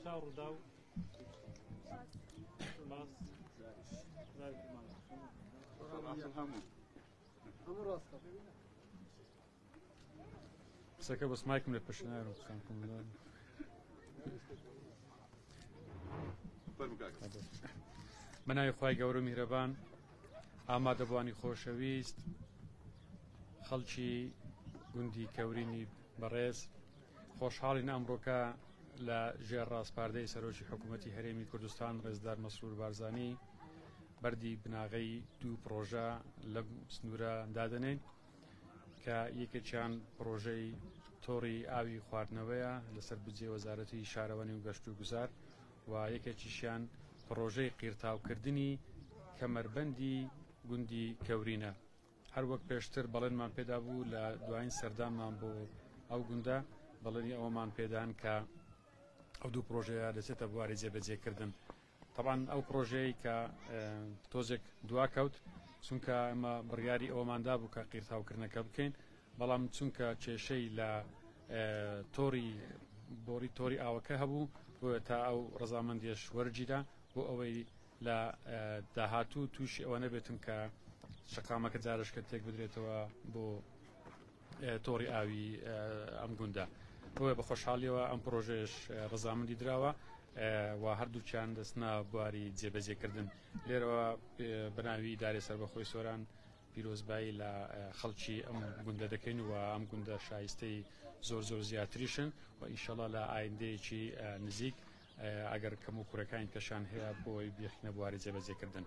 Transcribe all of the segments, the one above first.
شاور داو باص سكه بس مايك من البشنير وسانكم منای خوای گەورە میهرەبان ئامادەبوانی خۆشەویست خەڵکی گوندی کەورینی بەڕێز خۆشحاڵین ئەمڕۆکە لە ژێر ڕاستپاردەی سەرۆکی حکوومەتی هەرێمی کوردستان ڕێزدار مەسرور بارزانی بەردی بناغەی دوو پرۆژە لە سنوورە دادەنێن کە یەکێکیان پرۆژەی تۆڕی ئاوی خواردنەوەیە لەسەر بجێ وەزارەتی شارەوەنی و گەشت و گوزار و یەکێکیشیان پرۆژەی قیرتاوکردنی کەمەربەندی گوندی کەورینە هەر وەک پێشتر بەڵێنمان پێدا بوو لە دوایین سەردانمان بۆ ئەو گوندە بەڵێنی ئەوەمان پێدان کە ئەو دوو پرۆژەیە دەچێتە بواری جێبەجێکردن طبعاً ئەو پرۆژەیە کە تۆزێک دواکەوت چونکە ئەمە بڕیاری ئەوەماندا بوو کە قیرتاوکردنەکە بکەین بەڵام چونکە کێشەی لە بۆری تۆری ئاوەکە هەبوو بۆ تا ئەو ڕەزامەندیش وەرگیرا بۆ ئەوەی لە داهاتوو تووشی ئەوە نەبێتن کە شقامەکە جارشکە تێک بدرێتەوە بۆ تۆڕی ئاوی ئەم گوندە بۆیە بە خۆشحاڵیەوە ئەم پرۆژەیەش ڕەزامەندی دراوە و هەردووچیان دەستنا بواری جێبەجێکردن لێرەوە بەناوی ئیدارەی سەربەخۆی سۆران پیرۆزبایی لە خەڵکی ئەم گوندە دەکەین و ئەم گوندە شایستەی زۆر زیاتریشن و ئینشەڵا لە ئایندەیەکی نزیک ئەگەر کەم و کوڕەکانی کەشان هەیە بۆی بێخینە بواری جێبەجێکردن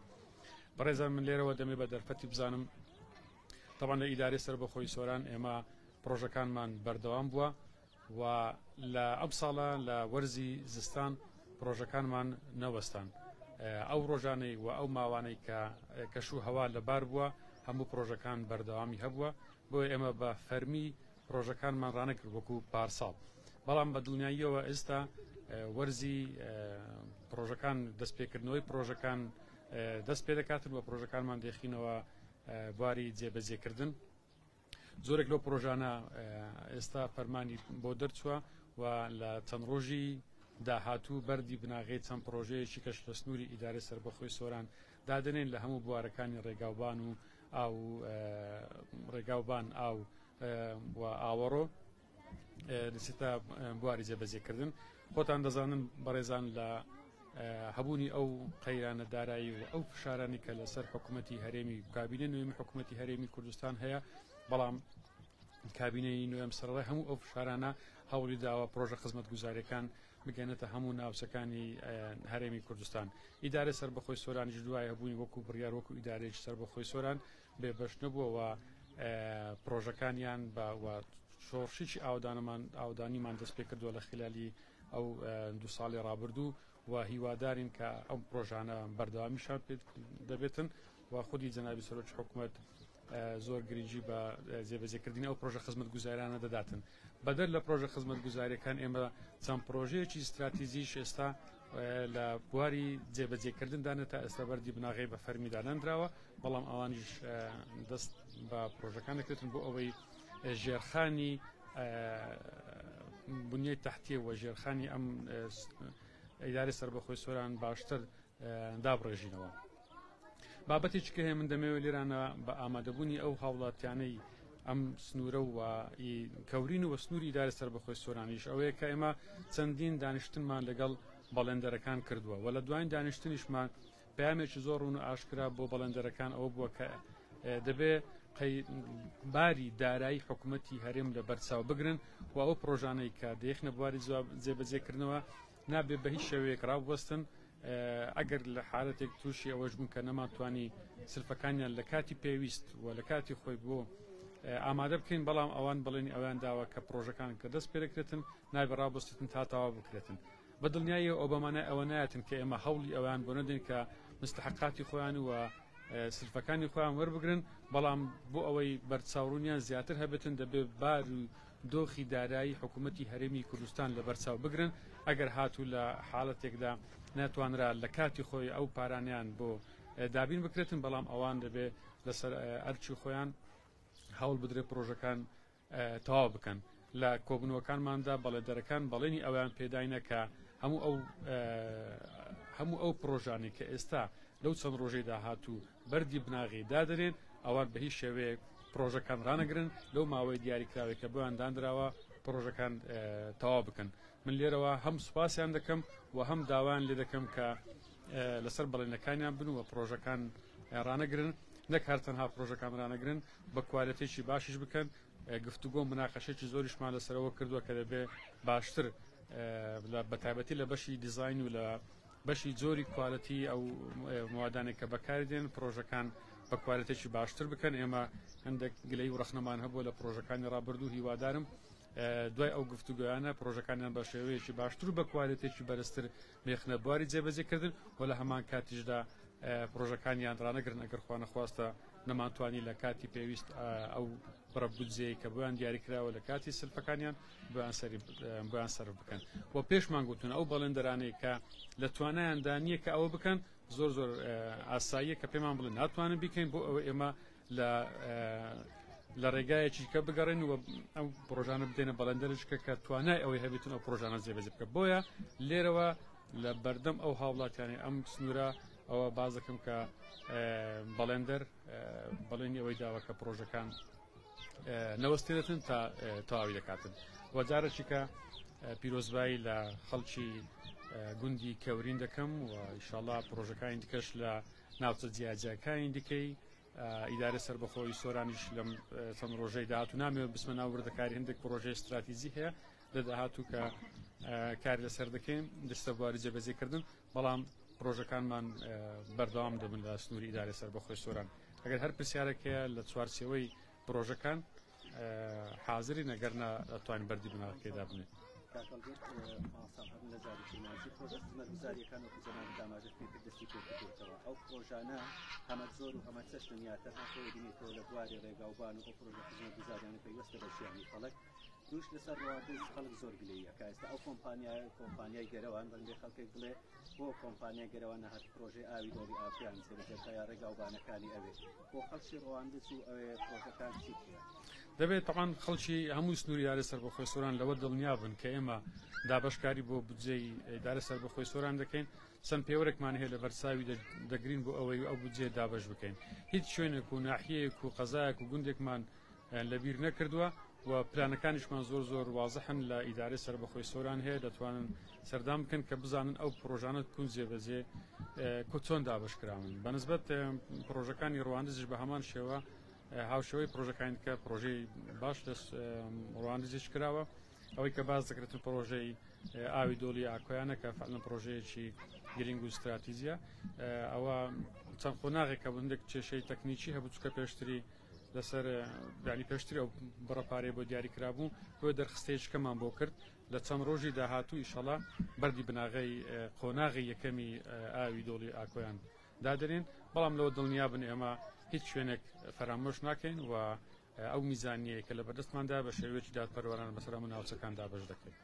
بەڕێزان من لێرەوە دەمێ بە دەرفەتی بزانم طبعاً لە ئیدارەی سەربەخۆی سۆران ئێمە پرۆژەکانمان بەردەوام بووە و لە ئەم ساڵە لە وەرزی زستان پرۆژەکانمان نەوەستان ئەو ڕۆژانەی و ئەو ماوانەی کە کەشوو هەوا لەبار بووە هەموو پرۆژەکان بەردەوامی هەبووە بۆیە ئێمە بە فەرمی پرۆژەکانمان ڕانەکرد وەکو پارساڵ بەڵام بە دڵنیاییەوە ئێستا وەرزی پرۆژەکان دەستپێکردنەوەی پرۆژەکان دەست پێ دەکاتن و پرۆژەکانمان دێخینەوە بواری جێبەجێکردن زۆرێک لەو پرۆژانە ئێستا فەرمانی بۆ دەرچووە و لە چەند ڕۆژی داهاتوو بەردی بناغی چەند پرۆژەیەکی کەش لە سنووری ئیدارەی سەربەخۆی سۆران دادنێن لە هەموو بوارەکانی ڕێگاوبان و ڕێگاوبان ئاو و ئاوەڕۆ دەچێتە بواری جێبەجێکردن خۆتان دەزانن بەڕێزان لە هەبوونی ئەو قەیرانە دارایی و ئەو فشارانی کە لەسەر حکوومەتی هەرێمی کابینە نوێمی حکوومەتی هەرێمی کوردستان هەیە بەڵام کابینەی نوێم سەرڕای هەموو ئەو فشارانە هەوڵی داوە پرۆژە خزمەت گوزاریەکان بگەنێتە هەموو ناوچەکانی هەرێمی کوردستان ئیدارە سەربەخۆی سۆرانیش دوای هەبوونی وەکو بڕیار وەکو ئیدارەیەکی سەربەخۆی سۆران بێبەش نەبووەوە پرۆژەکانیان بە شۆڕشیی ئاودانیمان دەست پێ کردووە لە خلالی ئەو دو ساڵی ڕابردوو و هیوادارین کە ئەم پرۆژانە بەردەوامیشان دەبێتن و خودی جەنابی سەرۆکی حکوومەت زۆر گرنگی بە جێبەجێکردنی ئەو پرۆژە خزمەت گوزاریانە دەداتن بەدەر لە پرۆژە خزمەت گوزاریەکان ئێمە چەند پرۆژەیەکی استراتیژیش ئێستا لە بواری جێبەجێکردندانە تا ئێستا بەردی بناغی بە فەرمیدانەنراوە بەڵام ئەوانیش دەست بە پرۆژەکان دەکرێتن بۆ ئەوەی ژێرخانی بنیەی تەحتیە و ژێرخانی ئەم ئیدارەی سەربەخۆی سۆران باشتر دابڕێژینەوە بابەتێکی کە هەیە من دەمەوێت لێرانە بە ئامادەبوونی ئەو هاوڵاتیانەی ئەم سنوورە و کەورین و سنووری ئیدارە سەربەخۆی سۆرانیش ئەوەیە کە ئێمە چەندین دانیشتنمان لەگەڵ بەڵێندەرەکان کردووە و لە دوایین دانیشتنیشمان پامێکی زۆر ڕوون و ئاشکرا بۆ بەڵێندەرەکان ئەوە بووە کە دەبێ باری دارایی حکوومەتی هەرێم لە بەرچاو بگرن و ئەو پرۆژانەی کە دەیەخنە بواری جێبەجێکردنەوە نابێ بە هیچ شێوەیەک ڕاوبەستن ئەگەر لە حالەتێک تووشی ئەوەش بوون کە نەماتوانی سلفەکانیان لە کاتی پێویست و لە کاتی خۆی بۆ ئامادە بکەین بەڵام ئەوان بڵێنی ئەویان داوە کە پرۆژەکان کە دەست پێدەکرێتن نابێ ڕابستن تا تەواو بکرێتن بە دڵنیایی ئەو بەمانە ئەوە نایەتن کە ئێمە هەوڵی ئەویان بۆ نەدەین کە مستحقاتی خۆیان و سلفەکانی خۆیان وەربگرن بەڵام بۆ ئەوەی بەرچاوڕوونیان زیاتر هەبێتن دەبێ بار و دۆخی دارایی حکوومەتی هەرێمی کوردستان لە بەرچاو بگرن ئەگەر هاتوو لە حاڵەتێکدا ناتوانرا لە کاتی خۆی ئەو پارانیان بۆ دابین بکرێتن بەڵام ئەوان دەبێ لەسەر ئەرچی خۆیان هەوڵ بدرێ پرۆژەکان تەواو بکەن لە کۆبنەوەکانماندا بەڵێندەرەکان بەڵێنی ئەویان پێداینە کە هەموو ئەو پرۆژانی کە ئێستا لەو چەند ڕۆژەی داهاتوو بەردی بناغی دادرێن ئەوان بە هیچ شێوەیەک پرۆژەکان ڕانەگرن لەو ماوەی دیاریکراوێک کە بۆیان دانراوە پرۆژەکان تەواو بکەن. من لێرەوە هەم سوپاسیان دەکەم و هەم داوایان لێ دەکەم کە لەسەر بەڵێنەکانیان بن و پرۆژەکان ڕانەگرن، نەک هەر تەنها پرۆژەکان ڕانەگرن بە کوالەتێکی باشیش بکەن. گفتوگۆ مناقەشێکی زۆریشمان لەسەرەوە کردووە کە دەبێ باشتر بەتایبەتی لە بەشی دیزاین و لە بەشی جۆری کوالەتی ئەو موادانێک کە بەکاردێن پرۆژەکان بە کوالەتێکی باشتر بکەن. ئێمە هەندێک گلەی و ڕخنەمان هەبووە لە پرۆژەکانی ڕابردوو، هیوادارم دوای ئەو گفتوگویانە پرۆژەکانیان بە شێوەیەکی باشتر و بە کوالەتێکی بەرزتر بێخنە بواری جێبەجێکردن و لە هەمان کاتیشدا پرۆژەکانیان ڕانەگرن ئەگەر خوا نەخواستە نەمانتوانی لە کاتی پێویست ئەو بڕە بودجەی کە بۆیان دیاریکراوە لە کاتی سلفەکانیان بۆیان سەرف بکەن. بۆ پێشمان گوتون ئەو بەڵێندەرانەی کە لە توانایاندا نییە کە ئەوە بکەن زۆر ئاساییە کە پێمان بڵێن ناتوانن بیکەین بۆ ئەوە ئێمە لە ڕێگایەکی کە بگەڕێن و ئەو پرۆژانە بدێنە بەڵێندەرشکە کە توانای ئەوەی هەبێتن ئەو پرۆژانە جێبەجێ بکە. بۆیە لێرەوە لە بەردەم ئەو هاوڵاتیانی ئەم سنوورە ئەوە بازەکەم کە بەڵێندەر بەڵێنی ئەوەی داوە کە پرۆژەکان نەوەستێنێتن تا تەواوی دەکاتن. وەجارێکی کە پیرۆزبایی لە خەڵکی گوندی کەورین دەکەم و ئینشاڵڵا پرۆژەکانی دیکەش لە ناوچە جیاجیەکانی دیکەی ئیدارە سەربەخۆی سۆرانیش لەم چەند ڕۆژەی داهاتوو نامەوێت بسمە ناو وردەکاری هەندێک پرۆژەی استراتیژی هەیە لە داهاتوو کە کاری لەسەر دەکەین دەستە بواری جێبەجێکردن، بەڵام پرۆژەکانمان بەردەوام دەبن لە سنووری ئیدارە سەربەخۆی سۆران. ئەگەر هەر پرسیارێکەیە لە چوارچێوەی پرۆژەکان حاضری نەگەرنا ئەتوانین بەردی بناغەکەیدا بنێت. ئەو پرۆژانە هەمە زۆر و هەمە چەش دنیاتە هاتەوە بینێتەوە لە بواری ڕێگاوبان و ئەو پرۆژە خزمەت گوزاریانە پێویستە بە ژیانی خەڵک دوش لەسەر ڕواردز خەڵک زۆر گلەیە کە ئێستا ئەو کۆمپانیای گەرەوان بەندێ خەڵکێک بڵێ بۆ کۆمپانیای گەرەوان نەهات پرۆژەی ئاوی دۆڵی ئاپیان جێبەجێکە یا ڕێگاوبانەکانی ئەوێ بۆ خەڵکی ڕواندز و ئەوێ پرۆژەکان چیتە؟ دەبێت تەمان خەڵکی هەموو سنووری ئیدارە سەربەخۆی سۆران لەوە دڵنیا بن کە ئێمە دابەشکاری بۆ بودجەی ئیدارە سەربەخۆی سۆران دەکەین. چەند پێوەرێکمان هەیە لە بەرچاوی دەگرین بۆ ئەوەی ئەو بودجێ دابەش بکەین. هیچ شوێنێک و ناحیەیەک و قەزایەک و گوندێکمان لەبیر نەکردووە و پلانەکانیشمان زۆر واضحن لە ئیدارەی سەربەخۆی سۆران هەیە دەتوانن سەردام بکەن کە بزانن ئەو پرۆژانە کون جێبەجێ چۆن دابەشکراون. بەنسبەت پرۆژەکانی ڕواندزیش بە هەمان شێوە هاوشێوەی پرۆژەکانی کە پرۆژەی باش لە ڕواندزیش کراوە ئەوەی کە باز دەکرێتن پرۆژەی ئاوی دۆڵی ئاکۆیانە کە فعلەن پرۆژەیەکی گرنگ و استراتیژیە ئەوە چەند قۆناغێک کە هەندێک کێشەی تەکنیکی هەبوو چکە پێشتری لەسەر ینی پێشتری ئەو بڕەپارەی بۆ دیاریکرابوو بۆ دەرخستەیەشکەمان بۆ کرد لە چەند ڕۆژی داهاتوو ئینشەڵڵا بەردی بناغی قۆناغی یەکەمی ئاوی دۆڵی ئاکۆیان دادرێن. بەڵام لەوە دڵنیا بن ئێمە هیچ شوێنێک فەرامۆش ناکەین و ئەو میزانیە کە لە بەردەستماندا بە شێوەیەکی دادپەروەران بەسەر هەموو ناوچەکان دابەش دەکەین.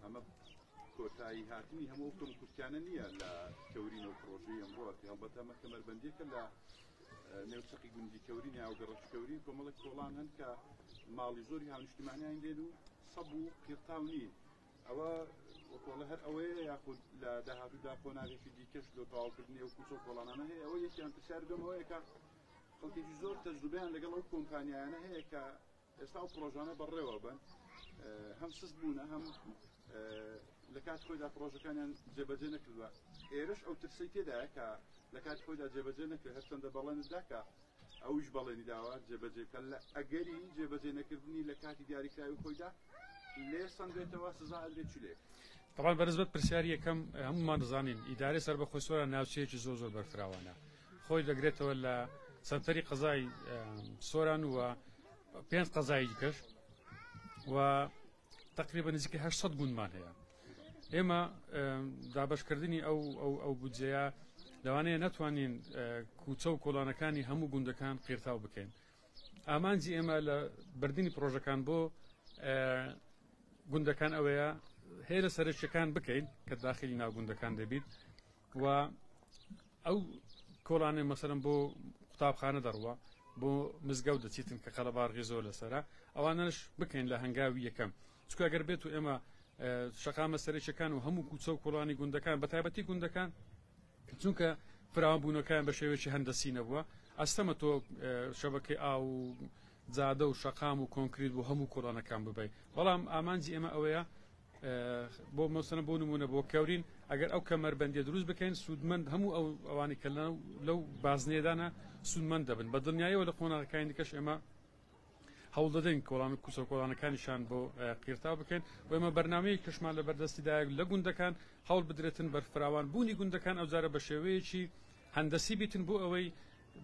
ئەمە کۆتایی هاتنی هەموو کورتیانە نییە لە کەورینە و پرۆژەی ئەمڕۆ هەڵبەتە ئەمە کەمەربەندیەکە لە نێوچەقی گوندی کەورینی یا گەڕەش کەورین کۆمەڵک کۆڵان هەن کە ماڵی زۆری هاونیشتیمانیان لێن و سەب و قیرتاو نین. ئەوە وەکۆڵە هەر ئەوەیە یاخود لە داهاتوودا کۆناغێکی دیکەش لە تەواوکردنی ئەو کوچە کۆڵانانە هەیە. ئەوە یەکیان پرسیار دەمەوەیە کە خەڵکێکی زۆر تەجروبەیان لەگەڵ ئەو کۆمپانیایانە هەیە کە ئێستا ئەو پرۆژانە بەڕێوە بن هەم سست بوونە هەم لە کات خۆیدا پرۆژەکانیان جێبەجێ نەکردووە. ئێرەش ئەو ترسی تێدایە کە لە کات خۆیدا جێبەجێ نەکرد هەرچەندە بەڵێندا کە ئەویش بەڵێنی داوە جێبەجێ بکەن لە ئەگەری جێبەجێ نەکردنی لە کاتی دیاریکراوی خۆیدا لێ سندێتەوە سزا ئەدرێت چ لێک. طبعا بەنسبەت پرسیاری یەکەم هەمومان دەزانین ئیدارەی سەربەخۆی سۆران ناوچەیەکی زۆر بەرفراوانە خۆی دەگرێتەوە لە سەنتەری قەزای سۆران و 5 قەزای دیکەش و تقریبا نزیکە 800 گوندمان هەیە. ئێمە دابەشکردنی ئەو بودجەیە لەوانەیە نەتوانین کوچە و کۆڵانەکانی هەموو گوندەکان قیرتاو بکەین. ئامانجی ئێمە لە بردننی پرۆژەکان بۆ گوندەکان ئەوەیە هێرە سەرچەکان بکەین کە داخلی ناوگوندەکان دەبیت و ئەو کۆڵانێ مەسەرم بۆ قوتابخانە دەڕوە بۆ مزگەوت دەچیتن کە قەڵەبارغی زۆر لەسەرە ئەوانەش بکەین لە هەنگاوی یەکەم چکە ئەگەر بێت و ئێمە شقامە سەرێکیەکان و هەموو کوچە و کۆڵانی گوندەکان بە تایبەتی گوندەکان چونکە فراوانبوونەکان بە شێوەیەکی هەندەسی نەبووە ئەستەمە تۆ شەبەکەی ئاو و جادە و شەقام و کۆنکریت بۆ هەموو کۆڵانەکان ببێ بەڵام ئامانجی ئێمە ئەوەیە بۆ مەسەنە بۆ نمونە بۆ کەورین ئەگەر ئەو کەمەربەندیە دروست بکەین سوودمەند هەموو ئەوانی کە لەو بازنێدانە سوودمەند دەبن بە دڵنیاییەوە لە قۆناغەکانی دیکەش ئێمە هەوڵ دەدەین کۆڵان و کوچە کۆڵانەکانیشان بۆ قیرتاو بکەین و ئێمە بەرنامەیە کەشمان لە بەردەستیدایە لە گوندەکان هەوڵ بدرێتن بەرفراوان بوونی گوندەکان ئەوجارە بە شێوەیەکی هەندەسی بیتن بۆ ئەوەی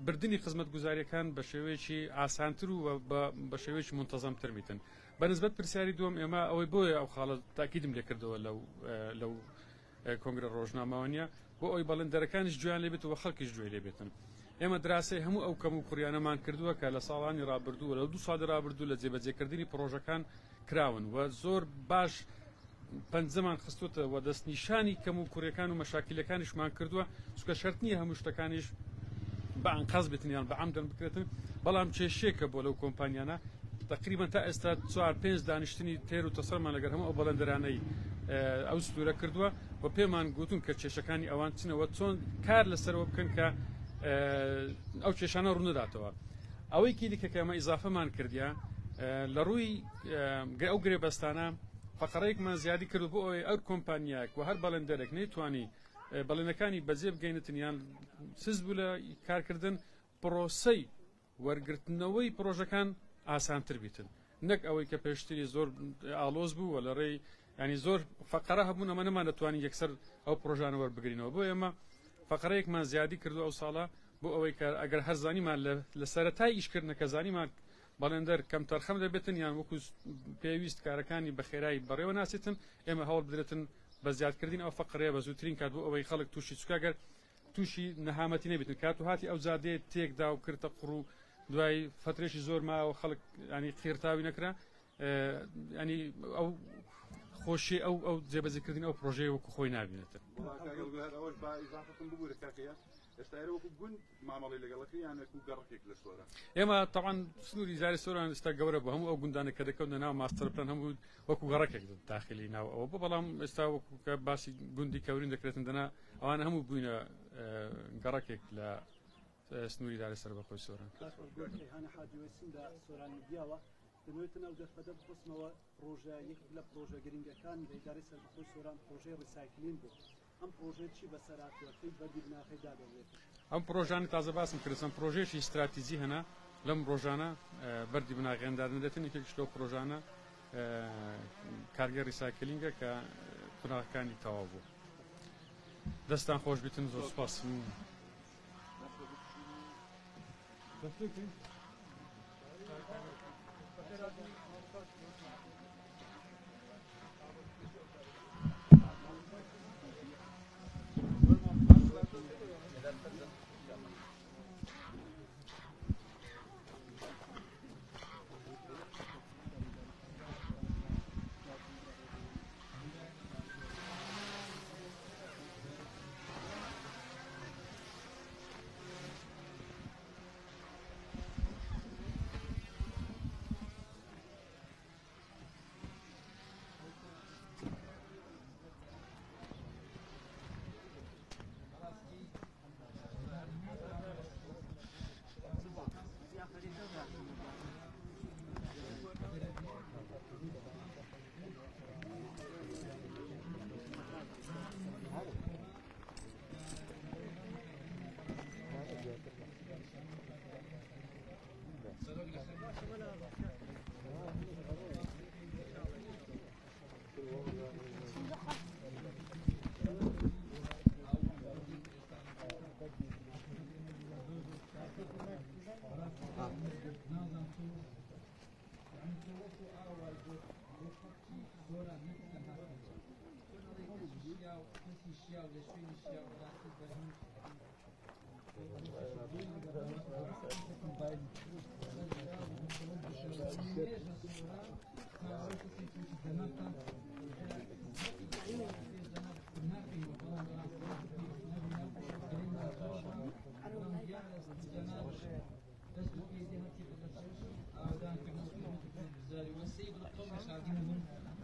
بردننی خزمەت گوزاریەکان بە شێوەیەکی ئاسانتر و بە شێوەیەکی منتەزەمتر بیتن بەنسبەت پرسیاری دووەم ئێمە ئەوەی بۆیە ئەو خاڵە تاکیدم لێ کردەوە لەو کۆنگرە ڕۆژنامەوەنیە بۆ ئەوی بەڵندەرەکانیش گوێیان لێبێت و خەڵکیش گوێ لێبێتن ئێمە دراسی هەموو ئەو کەم و کوڕیانەمان کردووە کە لە ساڵانی ڕابردوو لە 2 ساڵی ڕابردوو لە جێبەجێکردنی پرۆژەکان کراون و زۆر باش پەنجەمان خستوتە و دەستنیشانی کەم و کوڕیەکان و مەشاکلەکانیشمان کردووە چونکە شەرت نییە هەموو شتەکانیش بە ئەنقاز بێتنیان بە عەمدەن بکرێتن بەڵام کێشەیەکە بۆ لەو کۆمپانیانە تقریبا تا ئێستا 4-5 دانیشتنی تێر و تەسەرمان لەگەر هەموو ئەو بەڵندەرانەی ئەو سوورە کردووە و پێمان گوتون کە کێشەکانی ئەوان چنەوە چۆن کار لەسەرەوە بکەن کە ئەو کێشانە ڕوونەداتەوە ئەوەی دیکە کە ئەمە ئیزافەمان کردیا لە ڕووی ئەو گرێبەستانە فەقەرەیەکمان زیادی کرد بۆ ئەوەی ئەو کۆمپانیاک و هەر بەڵندەرێک نەیتوانی بەڵێنەکانی بەجێ بگەینتنیان سز بوو لە کارکردن پرۆسەی وەرگرتنەوەی پرۆژەکان ئاسانتر بیتن نەک ئەوەی کە پێشتری زۆر ئالۆز بوو و لە ڕێی ینی زۆر فەقەرە هەبوون ئەمە نەمان دەتوانین یەکسەر ئەو پرۆژانە وەربگرینەوە بۆ ئێمە فەقەرەیەکمان زیادی کردو ئەو ساڵە بۆ ئەوەی کە ئەگەر هەر زانیمان لە سەرەتای ئیشکردنەکە زانیمان بەڵێندەر کەم تەرخەم دەبێتن یان وەکو پێویست کارەکانی بە خێرایی بەڕێوە ناسیتن ئێمە هەوڵ بدرێتن بە زیادکردین ئەو فەقەرەیە بە زووترین کات بۆ ئەوەی خەڵک تووشی چکەگەر تووشی نەهامەتی نەبێتن کات و هاتی ئەو زادێ تێکدا و کردە قڕ و دوای فترێکی زۆر ماوە خەڵک ینی خێرتاوی نەکرا ینی ئەو خۆشی ئەو جێبەجێکردن ئەو پرۆژەیە وەکو خۆی نابینێتە ئێمە تاوان سنووری زاری سۆران ئێستا گەورە بە هەموو ئەو گوندانە کە دەکەونە ناو ماستەرپلان هەموو وەکو گەڕەکێک داخلی ناوەوە بۆ بەڵام ئێستا وەکو کە باسی گوندی کەورین دەکرێتن دەنا ئەوانە هەموو بووینە گەڕەکێک لە سنووری داری سەر بەخۆی سۆران دەمەوێتن ئەو دەرفەدە بخۆستمەوە ڕۆژە یەکێک لە پرۆژە گرنگەکان دەیداری سەربەخۆی سۆران پرۆژەی ڕیسایکلین بوو ئەم پرۆژە چی بەسەراتوەکەی بەردی بناغەیدا دەوێت ئەم پرۆژانی تازە باسم کردن پرۆژێکی استراتیژی هەنا لەم ڕۆژانە بەردی بناغێندار نەدەێتن یەکێکش لەو پرۆژانە کارگەر ریسایکلینگە کە قوناغەکانی تەواو بوو دەستان خۆش بیتن زۆر سپاس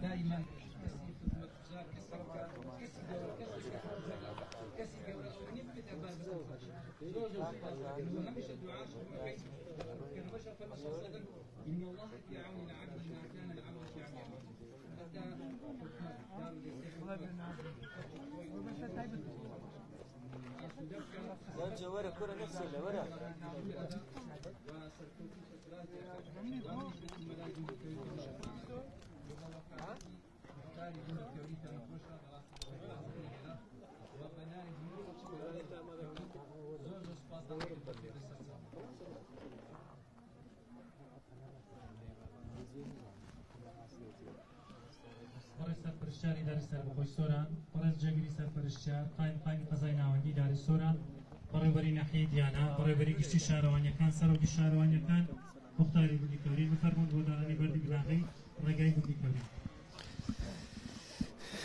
دائما إن الله في عون العبد ما كان العبد في عون لا ورا كرة نفسها اللي ورا سرپرشتیاری داری سر بخوی سوران پرز جگری سرپرشتیار قایم قضای ناوندی داری سوران بەڕێوەبەری ناحیەی دیانە بەڕێوەبەری گشتی شارەوانیەکان سەرۆکی شارەوانیەکان مختاری گوندی کەورین بفەرمونون بۆ دانانی بەردی بناغی ڕێگای گوندی کەورین.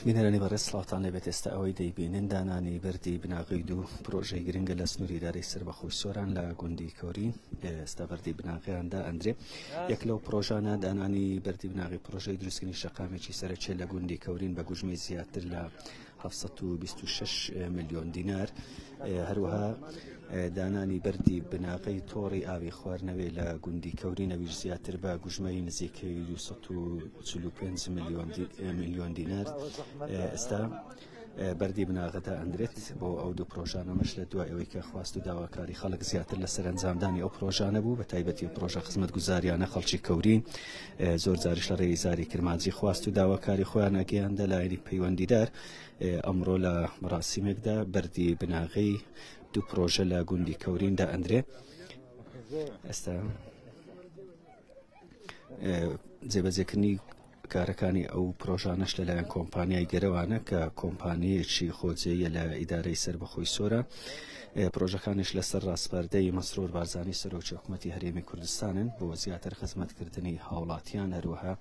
بینەرانی بەڕێز سڵاتان لەبێت ئێستا ئەوەی دەیبینن دانانی بەردی بناغی دوو پرۆژەی گرنگە لە سنووری دارەی سربەخۆی سۆران لە گوندی کەورین ئێستا بەردی بناغیاندا ئەندرێ یەک لەو پرۆژانە دانانی بەردی بناغی پرۆژەی دروستکردنی شەقامێکی سەرەکیە لە گوندی کەورین بە گوژمەی زیاتر لە 726 ملیۆن دینار هەروەها دانانی بەردی بناغی تۆڕی ئاوی خواردنەوەی لە گوندی کەورینەویش زیاتر بە گوژمەی نزیکەی 245 ملیۆن دینار ئێستا بەردی بناغەدا ئەندرێت بۆ ئەو دوو پرۆژانەمەش لە دوای ئەوەی کە خواست و داواکاری خەڵک زیاتر لە سەرنجامدانی ئەو پرۆژانە بوو بە تایبەتی پرۆژە خزمەتگوزاریانە خەڵکی کەورین زۆر جاریش لە ڕێزاری کرمانجی خواست و داواکاری خۆیان ئەگەیاندە لایەنی پەیوەندیدار ئەمڕۆ لە مەراسیمێکدا بەردی بناغی دوو پرۆژە لە گوندی کەوریندا ئەندرێ ئێستا جێبەجێکردنی کارەکانی ئەو پرۆژانەش لەلایەن کۆمپانیای گەرەوانە کە کۆمپانیەکی خۆجێیە لە ئیدارەی سربەخۆی سۆرە پرۆژەکانش لەسەر ڕاستپەردەی مەسرور بارزانی سەرۆکی حکوومەتی هەرێمی کوردستانن بۆ زیاتر خزمەتکردنی هاوڵاتیان هەروەها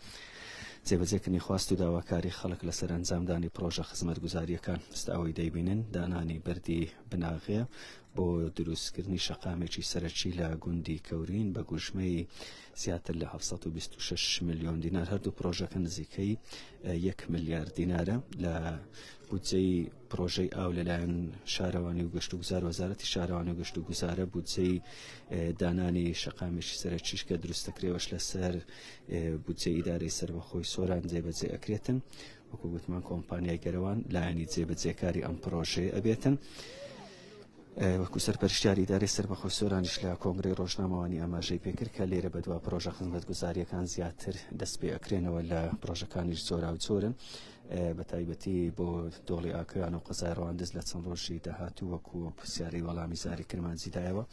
جێبەجێکردنی خواست و داواکاری خەڵک لە سەرنجامدانی پرۆژە خزمەتگوزاریەکان ئەوەی دەیبینن دانانی بەردی بناغێ بۆ دروستکردنی شەقامێکی سەرەکی لە گوندی کەورین بە گوژمەی زیاتر لە 726 ملیۆن دینار هەردوو پرۆژەکە نزیکەی 1 ملیارد دینارە لە بودجەی پرۆژەی ئاو لەلایەن شارەوانی و گەشت و گوزار وەزارەتی شارەوانی و گەشت و گوزارە بودجەی دانانی شەقامێکی سەرەکیش کە دروستەکرێوەش لەسەر بودجەی ئیدارەی سربەخۆی سۆران جێبەجێ ئەکرێتن وەکو گوتمان کۆمپانیای گەرەوان لایەنی جێبەجێکاری ئەم پرۆژەیە ئەبێتن وەکو سەرپەرشتیاری ئیدارەی سربەخۆی سۆرانیش لە کۆنگرەی ڕۆژنامەوانی ئاماژەی پێکرد کە لێرە بەدوا پرۆژە خزمەتگوزاریەکان زیاتر دەست پێ ئەکرێنەوە لە پرۆژەکانیش زۆرا و زۆرن بە تایبەتی بۆ دۆڵی ئاکەیان و قەزای ڕەواندز لە چەند ڕۆژی داهاتوو وەکو پرسیارەی وەڵامی زاری کرمانجیدایەوە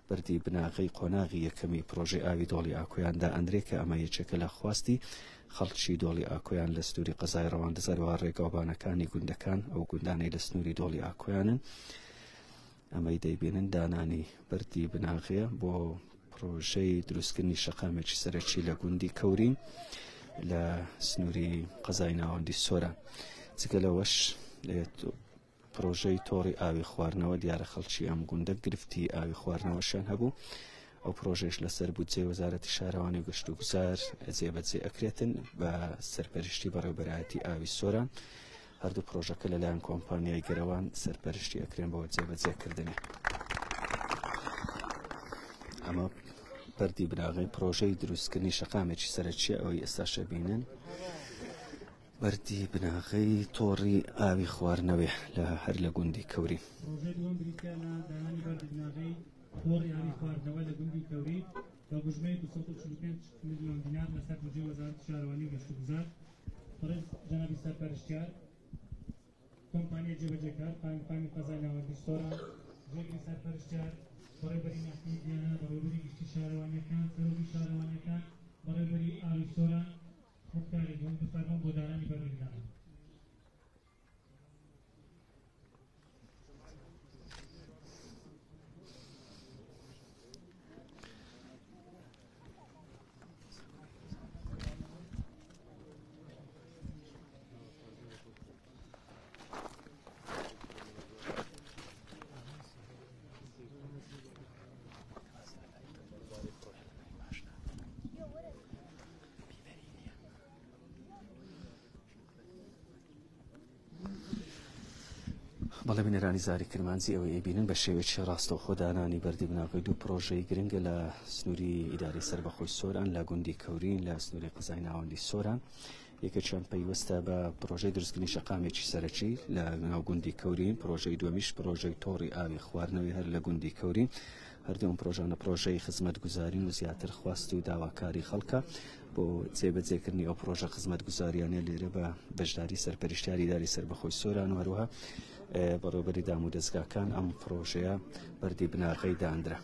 بەردی بناغی قۆناغی یەکەمی پرۆژەی ئاوی دۆڵی ئاکۆیاندا ئەندرێ کە ئەمە یەکێکە لە خواستی خەڵکی دۆڵی ئاکۆیان لە سنووری قەزای ڕەواندز هەروەها ڕێگاوبانەکانی گوندەکان ئەو گوندانەی لە سنووری دۆڵی ئاکۆیانن ئەمەی دەیبینن دانانی بەردی بناغەیە بۆ پرۆژەی دروستکردنی شەقامێکی سەرەکی لە گوندی کەورین لە سنووری قەزای ناوەندی سۆران جگە لەوەش پرۆژەی تۆڕی ئاوی خواردنەوە دیارە خەڵکی ئەم گوندە گرفتی ئاوی خواردنەوەشیان هەبوو ئەو پرۆژەش لەسەر بودجەی وەزارەتی شارەوانی و گەشت و گوزار جێبەجێ ئەکرێتن بە سەرپەرشتی بەڕێوەبەرایەتی ئاوی سۆران هەردوو پرۆژەکە لەلایەن کۆمپانیای گەرەوان سەرپەرشتی ئەکرێن بەوە جێبەجێکردنی ئەمە بەردی بناغی پرۆژەی دروستکردنی شەقامێکی سەرەکیە ئەوەی ئێستاشە بینن بەردی بناغی تۆڕی ئاوی خواردنەوەی لە هەر لە گوندی کەوری تۆڕی ئاوی خواردنەوە لە گوندی کەوری بە گوژمەی 245 ملیۆن دینار لەسەر بودجەی وەزارەتی شارەوانی و گەشت و گوزار بەڕێز جەنابی سەرپەرشتیار کۆمپانیای جێبەجێکار قایمقامی قەزای ناوەندی سۆران جێگری سەرپەرشتیار بەڕێوەبەری ناحیەی دیانە بەڕێوەبەری گشتی شارەوانیەکان سەرۆکی شارەوانیەکان بەڕێوەبەری ئاوی سۆران مختاری گوند بفەرمونون بۆ دانانی بەردی بناغی. بەڵێ بینەرانی زاری کرمانجی ئەوەی ئەبینن بە شێوەیەکی ڕاستەوخۆ دانانی بەردی بناوەکەی دوو پرۆژەی گرنگە لە سنووری ئیداری سەربەخۆی سۆران لە گوندی کەورین لە سنووری قزای ناوەندی سۆران یەکێکیان پەیوەستە بە پرۆژەی دروستکردنی شەقامێکی سەرەکی لە ناو گوندی کەورین پرۆژەی دووەمیش پرۆژەی تۆڕی ئاوی خواردنەوەی هەر لە گوندی کەورین هەردوو پرۆژانە پرۆژەی خزمەتگوزارین و زیاتر خواست و داواکاری خەڵکە بۆ جێبەجێکردنی ئەو پرۆژە خزمەتگوزاریانە لێرە بە بەشداری سەرپەرشتیاری ئیداری سەربەخۆی سۆران و هەروەها بەڕێوەبەری دام و دەستگاکان ئەم پرۆژەیە بەردی بناغەی دانرا.